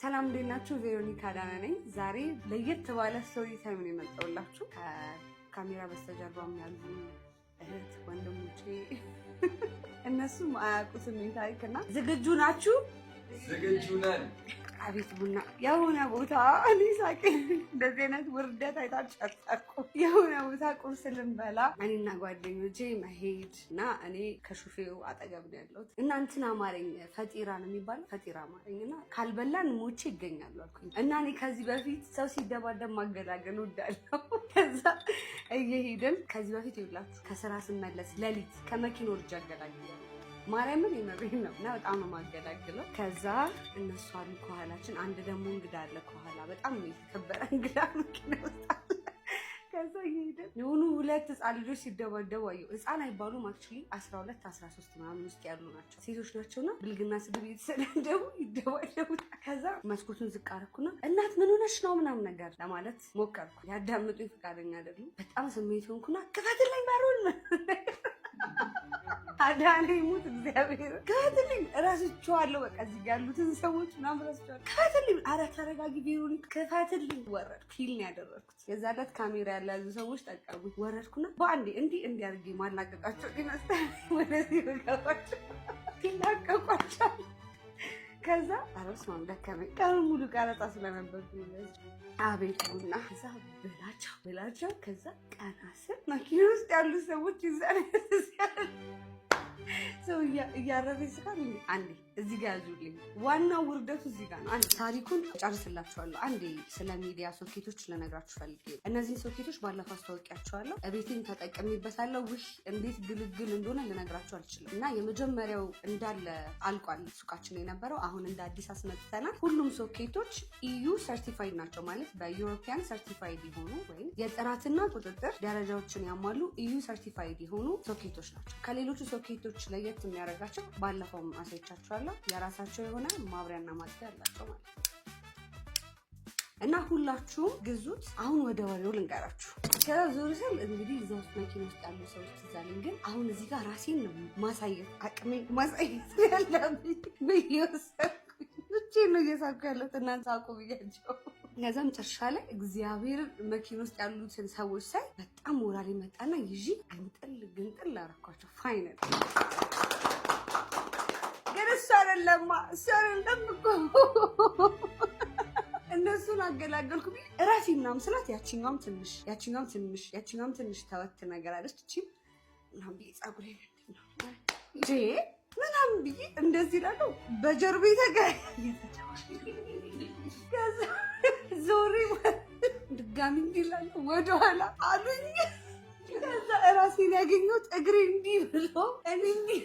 ሰላም እንዴት ናችሁ? ቬሮኒካ ዳና ነኝ። ዛሬ ለየት ባለ ስቶሪ ታይም ነው የመጣሁላችሁ። ከካሜራ በስተጀርባም ያሉ እህት ወንድሞቼ እነሱም አያውቁትም ታሪክና ዝግጁ ናችሁ? ዝግጁ ነን። አቤት ቡና የሆነ ቦታ እኔ ሳቄ እንደዚህ አይነት ውርደት አይታችሁ አታውቁም። የሆነ ቦታ ቁርስ ልንበላ እኔና ጓደኞቼ መሄድ እና እኔ ከሹፌው አጠገብ ነው ያለሁት እና እንትን አማረኝ ፈጢራ ነው የሚባለው ፈጢራ አማረኝ እና ካልበላን ሞቼ ይገኛሉ አልኩኝ እና እኔ ከዚህ በፊት ሰው ሲደባደብ ማገላገል ወዳለሁ። ከዛ እየሄድን ከዚህ በፊት ይውላችሁ ከስራ ስመለስ ሌሊት ከመኪና ወርጃ አገላግያለሁ። ማርያምን የመሬን ነው እና በጣም ነው ማገላግለው። ከዛ እነሱ አሉ ከኋላችን፣ አንድ ደግሞ እንግዳ አለ ከኋላ በጣም የተከበረ እንግዳ መኪና ውስጥ አለ። ከዛ እየሄድን የሆኑ ሁለት ህፃን ልጆች ሲደባደቡ አየሁ። ህፃን አይባሉም አክቹዋሊ 12 13 ምናምን ውስጥ ያሉ ናቸው፣ ሴቶች ናቸውና ብልግና ስድብ እየተሰዳደቡ ይደባደቡ። ከዛ መስኮቱን ዝቅ አደረኩና እናት ምን ሆነሽ ነው ምናምን ነገር ለማለት ሞከርኩ። ያዳምጡኝ ፈቃደኛ አይደሉም። በጣም ስሜት ሆንኩና ክፈትልኝ በሩን አዳኔ ሙት እግዚአብሔር ከፈትልኝ። እረስቸዋለሁ በቃ እዚህ ያሉትን ሰዎች ምናምን እረስቸዋለሁ። ከፈትልኝ፣ ኧረ ተረጋጊ ቬሮኒካ ክፈትልኝ። ወረድኩ። ሂል ነው ያደረግኩት። የዛ ዕለት ካሜራ ያለያዙ ሰዎች ጠቀሙኝ። ወረድኩና በአንዴ እንዲህ አድርጌ ማላቀቃቸው ይመስላል ወደዚህ በገባቸው ይላቀቋቸው። ከዛ አረስማም ደከመኝ። ቀኑን ሙሉ ቀረጻ ስለነበርኩ አቤት ቡና። ከዛ ብላቸው ከዛ ቀና ስል መኪና ውስጥ ያሉ ሰዎች ይዛል ሰው እያረፈኝ ስቃል። አንዴ እዚህ ጋር ያዙልኝ። ዋናው ውርደቱ እዚህ ጋር ነው። አንዴ ታሪኩን ጨርስላችኋለሁ። አንዴ ስለ ሚዲያ ሶኬቶች ልነግራችሁ ፈልጌ፣ እነዚህን ሶኬቶች ባለፈው አስታውቂያችኋለሁ። እቤቴን ተጠቀሚበታለሁ። ውይ እንዴት ግልግል እንደሆነ ልነግራችሁ አልችልም። እና የመጀመሪያው እንዳለ አልቋል ሱቃችን የነበረው። አሁን እንደ አዲስ አስመጥተናል። ሁሉም ሶኬቶች ኢዩ ሰርቲፋይድ ናቸው። ማለት በዩሮፒያን ሰርቲፋይድ የሆኑ ወይም የጥራትና ቁጥጥር ደረጃዎችን ያሟሉ ኢዩ ሰርቲፋይድ የሆኑ ሶኬቶች ናቸው። ከሌሎቹ ሶኬቶች ለየት የሚያደርጋቸው ባለፈው አሳይቻችኋለሁ፣ የራሳቸው የሆነ ማብሪያና ማጥፊያ ያላቸው ማለት ነው። እና ሁላችሁም ግዙት። አሁን ወደ ወሬው ልንገራችሁ። ከዛ ዞር ስል እንግዲህ እዛ ውስጥ መኪና ውስጥ ያሉ ሰዎች ትዛለኝ። ግን አሁን እዚህ ጋር ራሴን ነው ማሳየት አቅሜ ማሳየት ያለብኝ ብዬ ወሰንኩኝ። ብቻዬን ነው እየሳኩ ያለሁት እናንተ አውቁ ብያቸው። ከዛም ጨርሻ ላይ እግዚአብሔር መኪና ውስጥ ያሉትን ሰዎች ሳይ በጣም ሞራል መጣና ይዤ ግንጥል አደረኳቸው። ፋይናል ግን እሱ አይደለም እኮ እነሱን አገላገልኩ። እራፊ ምናምን ስላት ያቺኛውም ትንሽ ተወት ነገር አለች። እቺም ምናምን ብዬ ፀጉሬ ምናምን ብዬ እንደዚህ ላለው በጀርቤ ከዛ ዞሬ ድጋሚ እንዲላለ ወደኋላ አሉኝ። ከዛ እራሴን ያገኘሁት እግሬ እንዲህ ብሎ እኔ እንዲህ።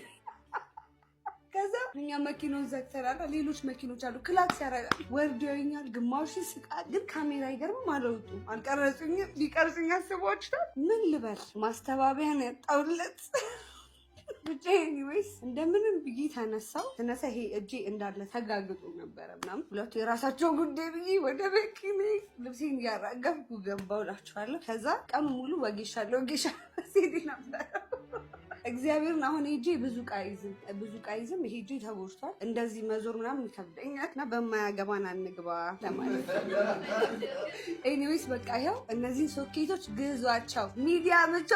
ከዛ እኛ መኪናውን ዘግተናል። ሌሎች መኪኖች አሉ ክላክስ ያደርጋል። ወርደውኛል። ግማሹ ስቃል። ግን ካሜራ አይገርምም አልወጡም፣ አልቀረጹኝም። ሊቀርጹኝ አስበዋችኋል። ምን ልበል ማስተባበያ ነው ያጣሁለት። ብቻ ኤኒዌይስ እንደምንም ብዬ ተነሳ። ይሄ እጄ እንዳለ ተጋግጦ ነበረ ምናምን። ሁለቱ የራሳቸው ጉዳይ ብዬ ወደ መኪና ልብሴን እያራገፍኩ ገባሁ እላችኋለሁ። ከዛ ቀኑ ሙሉ ወጌሻለሁ ሲሄድ ነበረ። እግዚአብሔርን አሁን ሄጄ ብዙ ዕቃ ይዝም ይሄ እጄ ተጎድቷል። እንደዚህ መዞር ምናምን ይከብደኛል እና በማያገባን አንግባ ለማለት ኤኒዌይስ በቃ ይኸው እነዚህን ሶኬቶች ግዟቸው። ሚዲያ ብቻ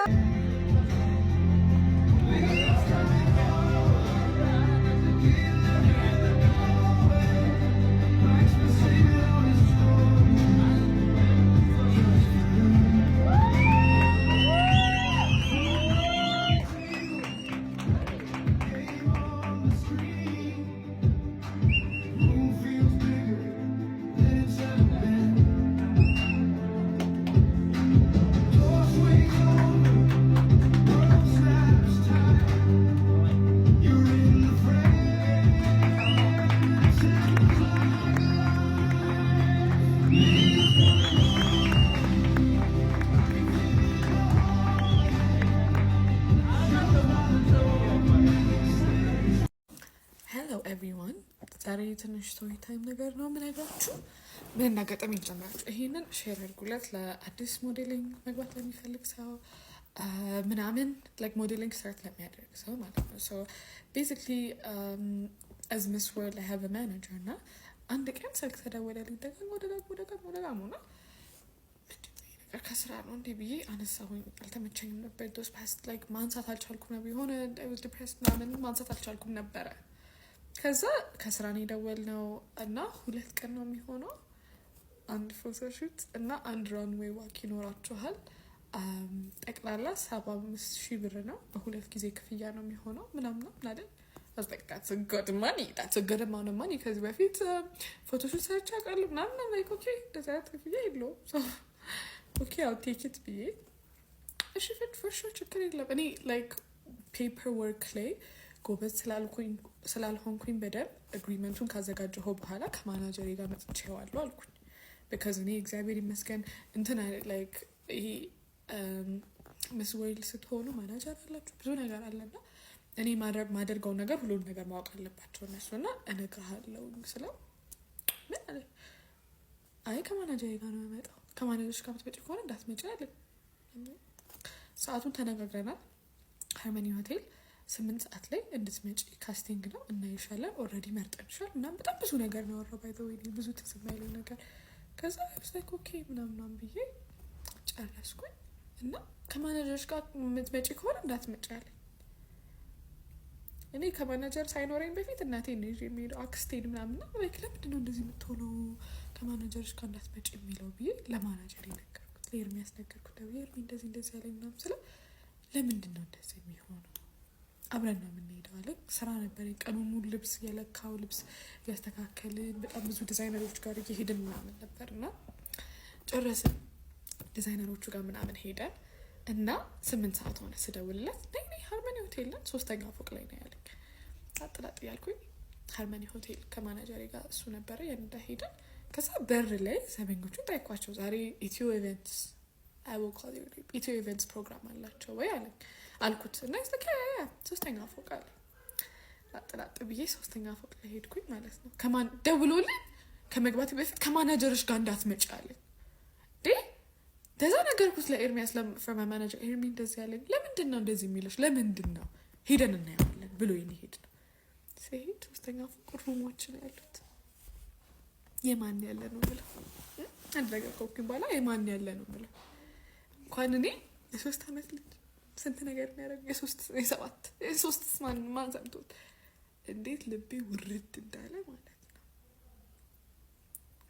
ኤቭሪዋን ዛሬ ትንሽ ስቶሪ ታይም ነገር ነው የምነግራችሁ። ምን እንዳጋጠመኝ ልጀምራችሁ። ይሄንን ሼር አድርጉለት ለአዲስ ሞዴሊንግ መግባት ለሚፈልግ ሰው ምናምን ላይክ ሞዴሊንግ ስታርት ለሚያደርግ ሰው ማለት ነው። ሶ ቤዚክሊ as Miss World I have a manager እና አንድ ቀን ስልክ ተደወለልኝ ደጋግሞ ከስራ ነው እንዴ ብዬ አነሳሁኝ። አልተመቸኝም ነበር። ዶስ ፓስት ላይክ ማንሳት አልቻልኩም ነበር። የሆነ ዲፕሬስ ምናምን ማንሳት አልቻልኩም ነበረ። ከዛ ከስራ ነው የደወልነው እና 2 ቀን ነው የሚሆነው አንድ ፎቶሹት እና አንድ ራንዌይ ዋክ ይኖራችኋል። ጠቅላላ 75,000 ብር ነው። በ2 ጊዜ ክፍያ ነው የሚሆነው ምናምን አይደል? that's a good amount of money ከዚህ በፊት ፎቶሹት ሰርቼ አውቃለሁ ምናምን like okay እንደዛ ክፍያ የለውም so okay I'll take it ብዬ እሺ for sure ችግር የለም። እኔ like paperwork ላይ ጎበዝ ስላልሆንኩኝ በደንብ አግሪመንቱን ካዘጋጀሁ በኋላ ከማናጀሬ ጋር መጥቼዋለሁ አልኩኝ። because እኔ እግዚአብሔር ይመስገን እንትን like ይሄ ምስ ወይል ስትሆኑ ማናጀር አላችሁ ብዙ ነገር አለና እኔ ማደርገው ነገር ሁሉን ነገር ማወቅ አለባቸው እነሱና እነግርሃለሁ ስለው ምን አለ አይ ከማናጀሬ ጋር ነው የመጣው ከማናጀርሽ ጋር መጥቼ ከሆነ እንዳትመጪ አለኝ። ሰዓቱን ተነጋግረናል። ሃርመኒ ሆቴል 8 ሰዓት ላይ እንድትመጪ ካስቲንግ ነው እና ይሻላል ኦልሬዲ መርጠንሻል እና በጣም ብዙ ነገር ነው ያወራው ባይ ዘ ወይ ብዙ ተሰማይልኝ ነገር ከዛ like okay ምናምን ብዬ ጨረስኩኝ እና ከማናጀርሽ ጋር የምትመጪ ከሆነ እንዳትመጪ አለኝ። እኔ ከማናጀር ሳይኖረኝ በፊት እናቴ ነው የሚሄደው አክስቴን ምናምን ነው like ለምንድን ነው እንደዚህ የምትሆነው ከማናጀርሽ ጋር እንዳትመጪ የሚለው ብዬ ለማናጀር ነገርኩት። ለኤርሚያስ ነገርኩት። ኤርሚ እንደዚህ ያለኝ ምናምን ስለ ለምንድን ነው እንደዚህ የሚሆነው አብረን ነው የምንሄደው አለ። ስራ ነበር ቀኑን ሙሉ ልብስ የለካው ልብስ ያስተካከልን በጣም ብዙ ዲዛይነሮች ጋር እየሄድን ምናምን ነበርና ጨረስን። ዲዛይነሮቹ ጋር ምናምን ሄደን እና 8 ሰዓት ሆነ ስደውልለት ነይ ሃርመኒ ሆቴል ነን 3ኛ ፎቅ ላይ ነው ያለኝ። አጥላጥ ያልኩኝ ሃርመኒ ሆቴል ከማናጀሬ ጋር እሱ ነበረ ያንዳ ሄደን ከዛ በር ላይ ዘበኞቹን ጠይቋቸው ዛሬ ኢትዮ ኢቨንትስ ኢትዮ ኢቨንትስ ፕሮግራም አላቸው ወይ አለኝ አልኩት እና ይስተካከለ 3ኛ ፎቅ አለ። አጥላጥ ብዬ 3ኛ ፎቅ ላይ ሄድኩኝ ማለት ነው። ከማን ደውሎልኝ ከመግባቴ በፊት ከማናጀርሽ ጋር እንዳትመጪ አለኝ። ደዛ ነገርኩት ለኤርሚያስ ለፈርማ ማናጀር ኤርሚ እንደዚህ ያለኝ ለምንድን ነው እንደዚህ የሚልሽ ለምንድን ነው ሄደን እናያለን ብሎ ይሄድ ነው ሲሄድ 3ኛ ፎቅ ሩሞች ነው ያሉት። የማን ያለ ነው ብለው አንድ ነገር ኮኩኝ ባላ የማን ያለ ነው ብለው እንኳን እኔ የ3 አመት ልጅ ስንት ነገር የሚያደርግ የ3 ማን ሰምቶት እንዴት ልቤ ውርድ እንዳለ ማለት ነው።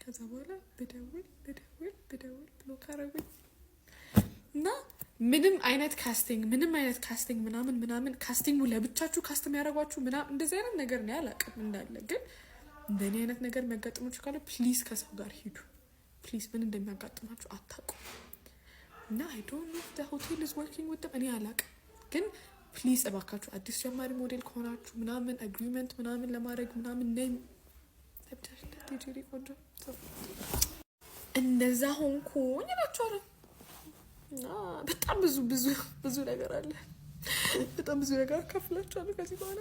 ከዛ በኋላ በደውል ብሎ ካረጉኝ እና ምንም አይነት ካስቲንግ ምናምን ካስቲንጉ ለብቻችሁ ካስተም ያደርጓችሁ ምናምን እንደዚህ አይነት ነገር ነው ያላቀም እንዳለ ግን እንደኔ አይነት ነገር የሚያጋጥማችሁ ካለ ፕሊዝ ከሰው ጋር ሂዱ ፕሊዝ ምን እንደሚያጋጥማችሁ አታውቁ እና I don't know if the hotel is working with them እኔ አላውቅም ግን ፕሊዝ እባካችሁ አዲስ ጀማሪ ሞዴል ከሆናችሁ ምናምን አግሪመንት ምናምን ለማድረግ ምናምን ነኝ ተብታሽለት ቆንጆ እንደዛ ሆንኩኝ እላችኋለሁ። እና በጣም ብዙ ነገር አለ በጣም ብዙ ነገር አካፍላችኋለሁ ከዚህ በኋላ